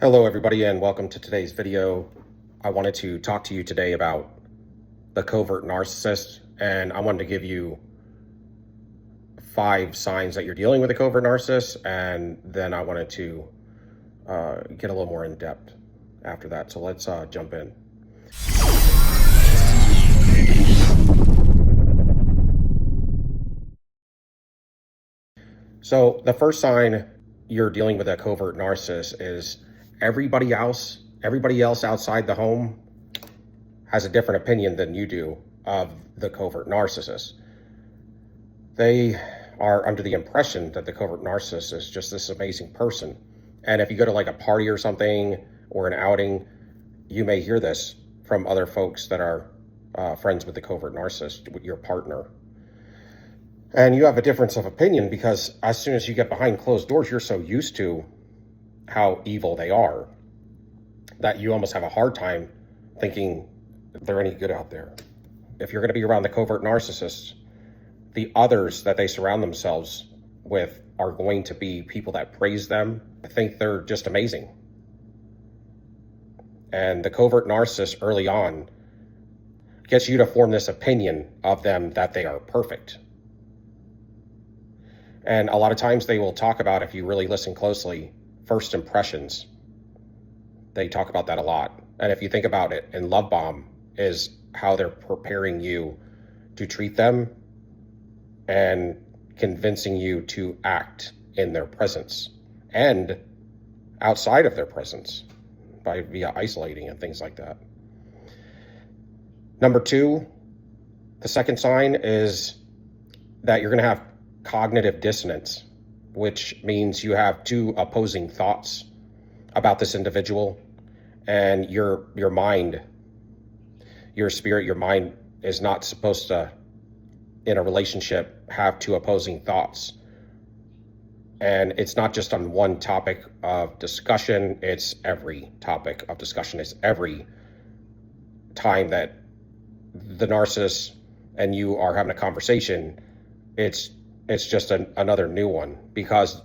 Hello everybody and welcome to today's video. I wanted to talk to you today about the covert narcissist, and I wanted to give you 5 signs that you're dealing with a covert narcissist, and then I wanted to get a little more in depth after that. So let's jump in. So the first sign you're dealing with a covert narcissist is everybody else outside the home has a different opinion than you do of the covert narcissist. They are under the impression that the covert narcissist is just this amazing person. And if you go to like a party or something or an outing, you may hear this from other folks that are friends with the covert narcissist, with your partner. And you have a difference of opinion because as soon as you get behind closed doors, you're so used to how evil they are that you almost have a hard time thinking they're any good out there. If you're going to be around the covert narcissists, the others that they surround themselves with are going to be people that praise them, think they're just amazing. And the covert narcissist early on gets you to form this opinion of them that they are perfect. And a lot of times they will talk about, if you really listen closely, first impressions. They talk about that a lot. And if you think about it, in Love Bomb is how they're preparing you to treat them and convincing you to act in their presence and outside of their presence via isolating and things like that. Number 2, the second sign is that you're going to have cognitive dissonance, which means you have 2 opposing thoughts about this individual, and your mind, your spirit, your mind is not supposed to, in a relationship, have 2 opposing thoughts. And it's not just on one topic of discussion, it's every topic of discussion. It's every time that the narcissist and you are having a conversation, it's just another new one, because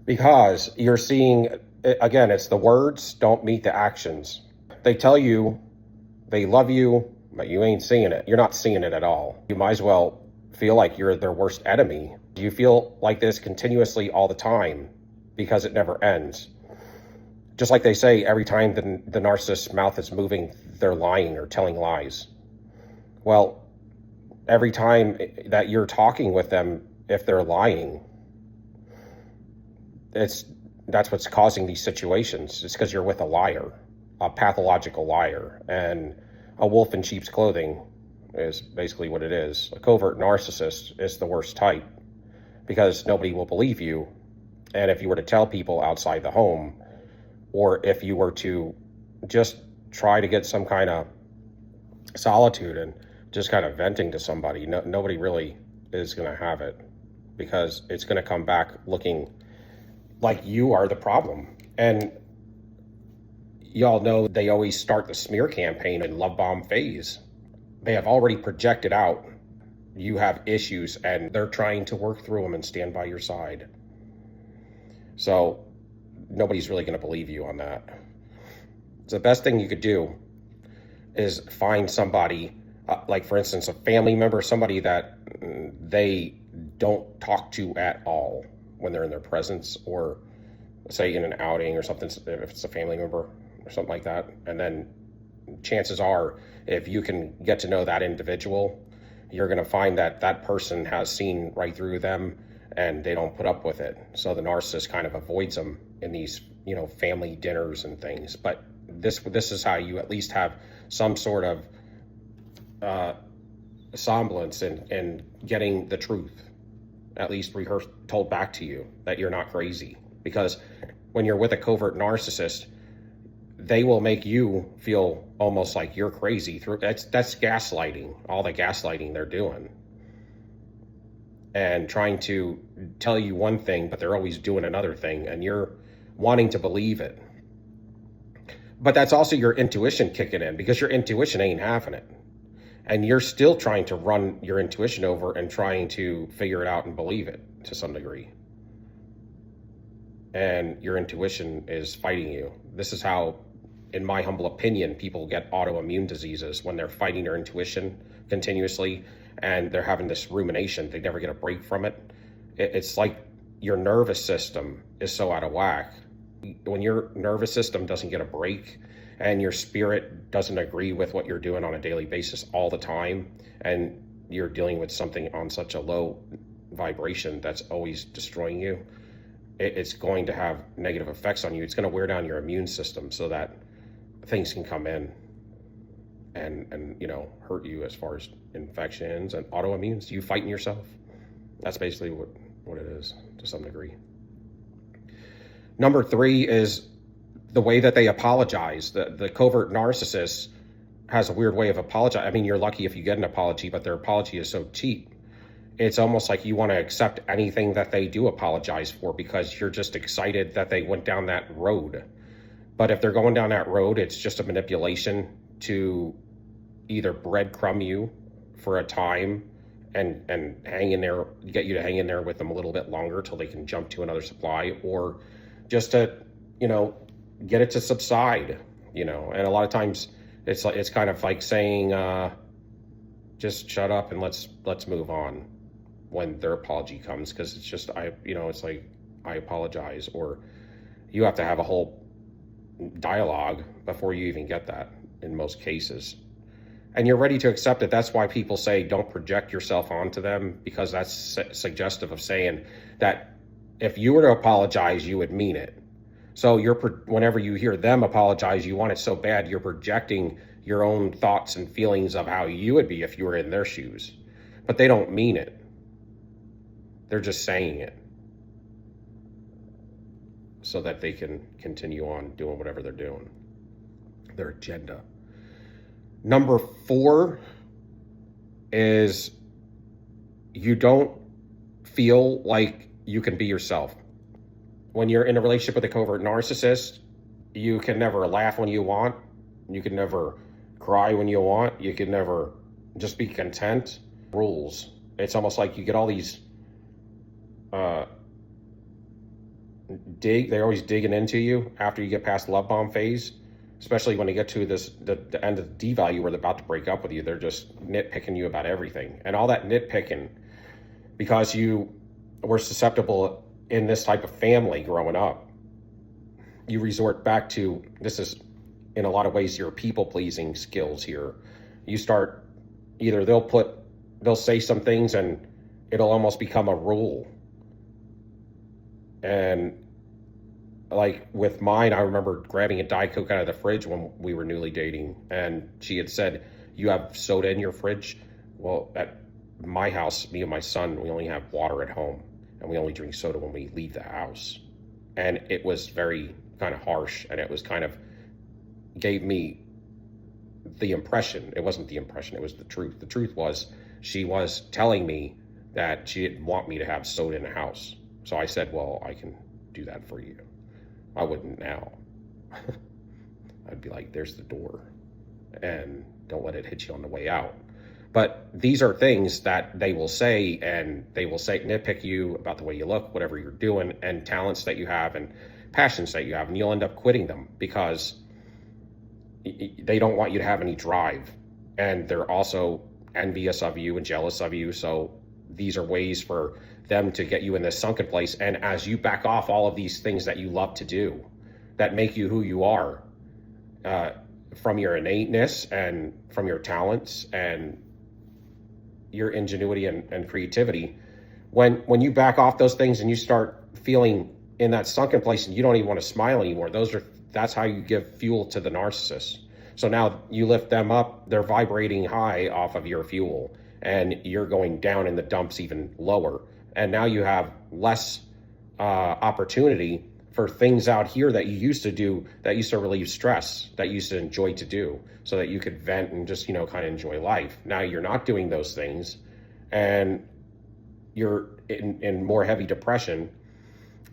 you're seeing, again, it's the words don't meet the actions. They tell you they love you, but you ain't seeing it. You're not seeing it at all. You might as well feel like you're their worst enemy. Do you feel like this continuously all the time because it never ends? Just like they say, every time the narcissist's mouth is moving, they're lying or telling lies. Well, every time that you're talking with them, if they're lying, that's what's causing these situations. It's because you're with a liar, a pathological liar, and a wolf in sheep's clothing is basically what it is. A covert narcissist is the worst type because nobody will believe you. And if you were to tell people outside the home, or if you were to just try to get some kind of solitude and just kind of venting to somebody, nobody really is going to have it, because it's going to come back looking like you are the problem. And y'all know they always start the smear campaign in Love Bomb phase. They have already projected out you have issues and they're trying to work through them and stand by your side. So nobody's really going to believe you on that. So the best thing you could do is find somebody, like for instance, a family member, somebody that they don't talk to at all when they're in their presence, or say in an outing or something, if it's a family member or something like that. And then chances are, if you can get to know that individual, you're going to find that that person has seen right through them and they don't put up with it. So the narcissist kind of avoids them in these, family dinners and things. But this is how you at least have some sort of semblance in getting the truth, at least told back to you that you're not crazy. Because when you're with a covert narcissist, they will make you feel almost like you're crazy. That's gaslighting, all the gaslighting they're doing. And trying to tell you one thing, but they're always doing another thing, and you're wanting to believe it. But that's also your intuition kicking in, because your intuition ain't having it. And you're still trying to run your intuition over and trying to figure it out and believe it to some degree. and your intuition is fighting you. This is how, in my humble opinion, people get autoimmune diseases, when they're fighting their intuition continuously and they're having this rumination. They never get a break from it. It's like your nervous system is so out of whack. When your nervous system doesn't get a break and your spirit doesn't agree with what you're doing on a daily basis all the time, and you're dealing with something on such a low vibration that's always destroying you, it's going to have negative effects on you. It's going to wear down your immune system so that things can come in and hurt you as far as infections and autoimmunes. You fighting yourself. That's basically what it is to some degree. Number 3 is the way that they apologize. The covert narcissist has a weird way of apologizing. I mean, you're lucky if you get an apology, but their apology is so cheap. It's almost like you want to accept anything that they do apologize for because you're just excited that they went down that road. But if they're going down that road, it's just a manipulation to either breadcrumb you for a time and hang in there, get you to hang in there with them a little bit longer till they can jump to another supply, or just to, get it to subside, and a lot of times it's kind of like saying, just shut up and let's move on when their apology comes, because it's just, it's like, I apologize, or you have to have a whole dialogue before you even get that in most cases. And you're ready to accept it. That's why people say don't project yourself onto them, because that's suggestive of saying that if you were to apologize, you would mean it. So whenever you hear them apologize, you want it so bad, you're projecting your own thoughts and feelings of how you would be if you were in their shoes. But they don't mean it. They're just saying it so that they can continue on doing whatever they're doing, their agenda. Number 4 is you don't feel like you can be yourself. When you're in a relationship with a covert narcissist, you can never laugh when you want. You can never cry when you want. You can never just be content. Rules. It's almost like you get all these they're always digging into you after you get past the love bomb phase, especially when they get to the end of the D value where they're about to break up with you. They're just nitpicking you about everything. And all that nitpicking, because you were susceptible in this type of family growing up, you resort back to, this is in a lot of ways your people-pleasing skills here. You start, either they'll say some things and it'll almost become a rule. And like with mine, I remember grabbing a Diet Coke out of the fridge when we were newly dating, and she had said, "You have soda in your fridge?" Well, at my house, me and my son, we only have water at home, and we only drink soda when we leave the house. And it was very kind of harsh, and it was kind of gave me the impression, it wasn't the impression, it was the truth. The truth was, she was telling me that she didn't want me to have soda in the house. So I said, well, I can do that for you. I wouldn't now. I'd be like, there's the door, and don't let it hit you on the way out. But these are things that they will say, and they will say, nitpick you about the way you look, whatever you're doing, and talents that you have, and passions that you have, and you'll end up quitting them because they don't want you to have any drive. And they're also envious of you and jealous of you. So these are ways for them to get you in this sunken place. And as you back off all of these things that you love to do, that make you who you are, from your innateness and from your talents and your ingenuity and creativity, when you back off those things and you start feeling in that sunken place and you don't even want to smile anymore, that's how you give fuel to the narcissist. So now you lift them up, they're vibrating high off of your fuel, and you're going down in the dumps even lower. And now you have less opportunity for things out here that you used to do, that used to relieve stress, that you used to enjoy to do, so that you could vent and just, kind of enjoy life. Now you're not doing those things, and you're in more heavy depression,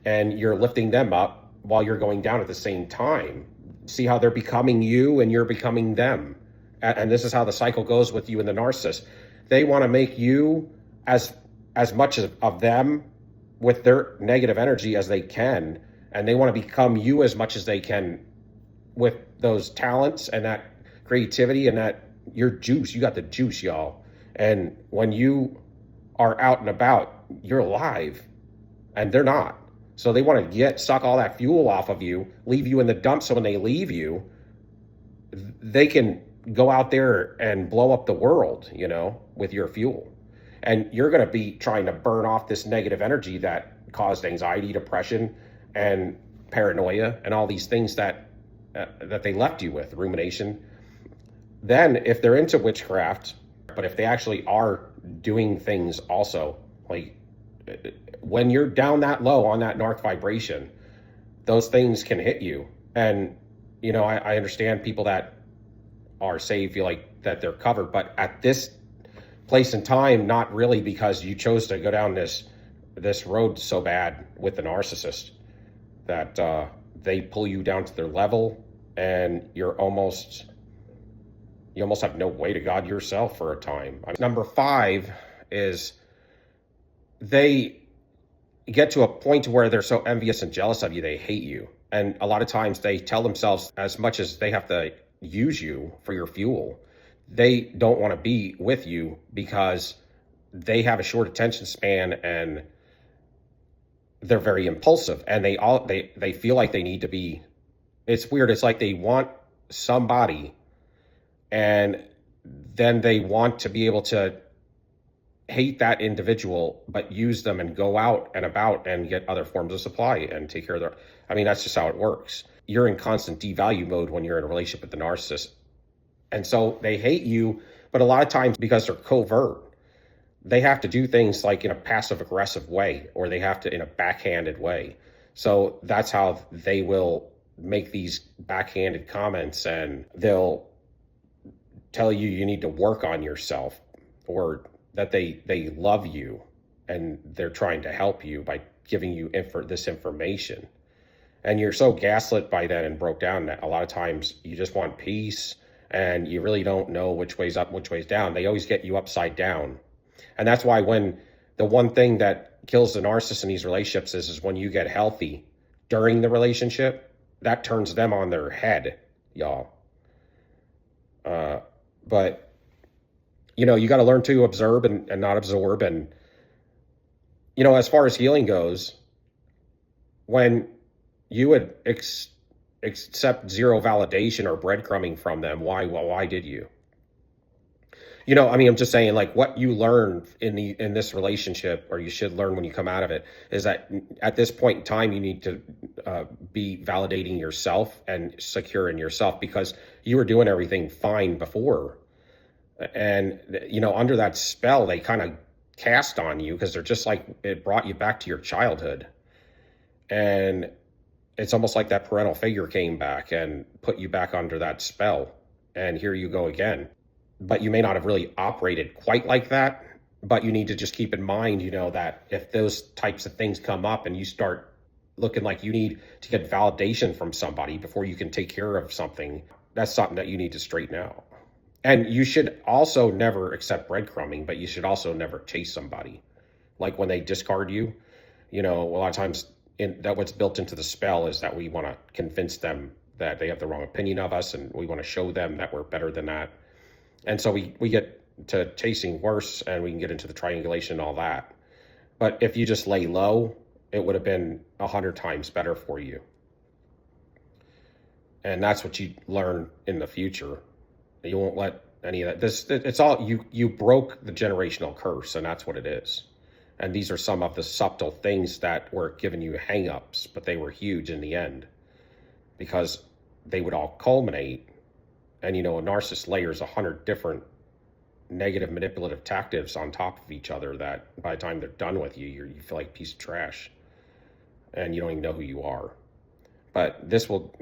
and you're lifting them up while you're going down at the same time. See how they're becoming you and you're becoming them. And this is how the cycle goes with you and the narcissist. They want to make you as much of them with their negative energy as they can, and they want to become you as much as they can with those talents and that creativity and that your juice. You got the juice, y'all. And when you are out and about, you're alive, and they're not. So they want to suck all that fuel off of you, leave you in the dump. So when they leave you, they can go out there and blow up the world, with your fuel. And you're going to be trying to burn off this negative energy that caused anxiety, depression, and paranoia, and all these things that they left you with, rumination. Then if they're into witchcraft, but if they actually are doing things also, like when you're down that low on that narc vibration, those things can hit you. And, I understand people that are saved feel like that they're covered, but at this place in time, not really, because you chose to go down this road so bad with the narcissist that they pull you down to their level, and you almost have no way to God yourself for a time. Number 5 is they get to a point where they're so envious and jealous of you, they hate you. And a lot of times they tell themselves, as much as they have to use you for your fuel, they don't want to be with you because they have a short attention span, and they're very impulsive, and they feel like they need to be. It's weird. It's like they want somebody, and then they want to be able to hate that individual, but use them and go out and about and get other forms of supply and take care of that's just how it works. You're in constant devalue mode when you're in a relationship with the narcissist. And so they hate you, but a lot of times, because they're covert, they have to do things like in a passive aggressive way, or they have to in a backhanded way. So that's how they will make these backhanded comments, and they'll tell you need to work on yourself, or that they love you and they're trying to help you by giving you this information. And you're so gaslit by that and broke down that a lot of times you just want peace, and you really don't know which way's up, which way's down. They always get you upside down. And that's why when the one thing that kills the narcissist in these relationships is when you get healthy during the relationship, that turns them on their head, y'all. But you got to learn to observe and not absorb. And, as far as healing goes, when you would accept zero validation or breadcrumbing from them, why did you? I'm just saying, like, what you learn in this relationship, or you should learn when you come out of it, is that at this point in time, you need to be validating yourself and secure in yourself, because you were doing everything fine before. And, under that spell, they kind of cast on you, because they're just like, it brought you back to your childhood. And it's almost like that parental figure came back and put you back under that spell. And here you go again. But you may not have really operated quite like that. But you need to just keep in mind, that if those types of things come up and you start looking like you need to get validation from somebody before you can take care of something, that's something that you need to straighten out. And you should also never accept breadcrumbing, but you should also never chase somebody. Like when they discard you, a lot of times that what's built into the spell is that we want to convince them that they have the wrong opinion of us, and we want to show them that we're better than that. And so we get to chasing worse, and we can get into the triangulation and all that. But if you just lay low, it would have been 100 times better for you. And that's what you learn in the future. You won't let any of that. It's all you broke the generational curse, and that's what it is. And these are some of the subtle things that were giving you hang-ups, but they were huge in the end, because they would all culminate. And, a narcissist layers 100 different negative manipulative tactics on top of each other that by the time they're done with you, you feel like a piece of trash, and you don't even know who you are. But this will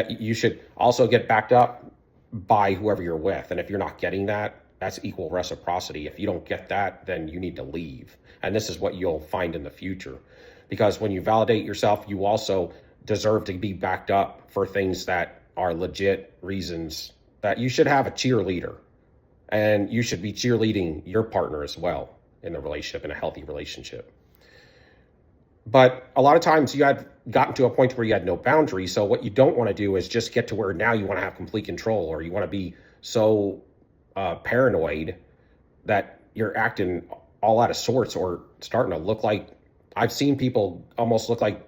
you should also get backed up by whoever you're with. And if you're not getting that, that's equal reciprocity. If you don't get that, then you need to leave. And this is what you'll find in the future. Because when you validate yourself, you also deserve to be backed up for things that are legit reasons, that you should have a cheerleader. And you should be cheerleading your partner as well in the relationship, in a healthy relationship. But a lot of times you had gotten to a point where you had no boundaries. So what you don't want to do is just get to where now you want to have complete control, or you want to be so paranoid that you're acting all out of sorts or starting to look like, I've seen people almost look like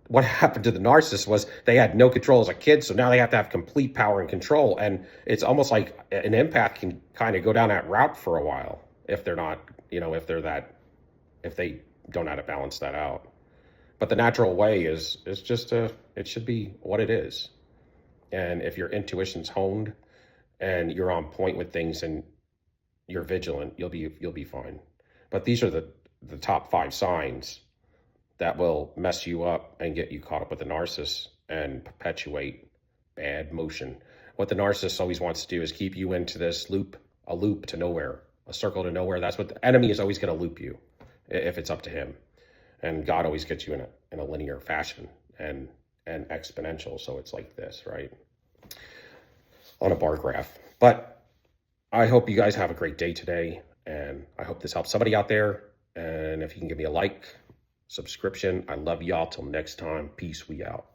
what happened to the narcissist was they had no control as a kid, so now they have to have complete power and control. And it's almost like an empath can kind of go down that route for a while if they're not, if they don't know how to balance that out. But the natural way is just it should be what it is. And if your intuition's honed and you're on point with things and you're vigilant, you'll be fine. But these are the top 5 signs that will mess you up and get you caught up with the narcissist and perpetuate bad motion. What the narcissist always wants to do is keep you into this loop, a loop to nowhere, a circle to nowhere. That's what the enemy is always going to loop you if it's up to him. And God always gets you in a linear fashion and exponential. So it's like this, right? On a bar graph. But I hope you guys have a great day today. And I hope this helps somebody out there. And if you can give me a like, subscription. I love y'all. Till next time. Peace. We out.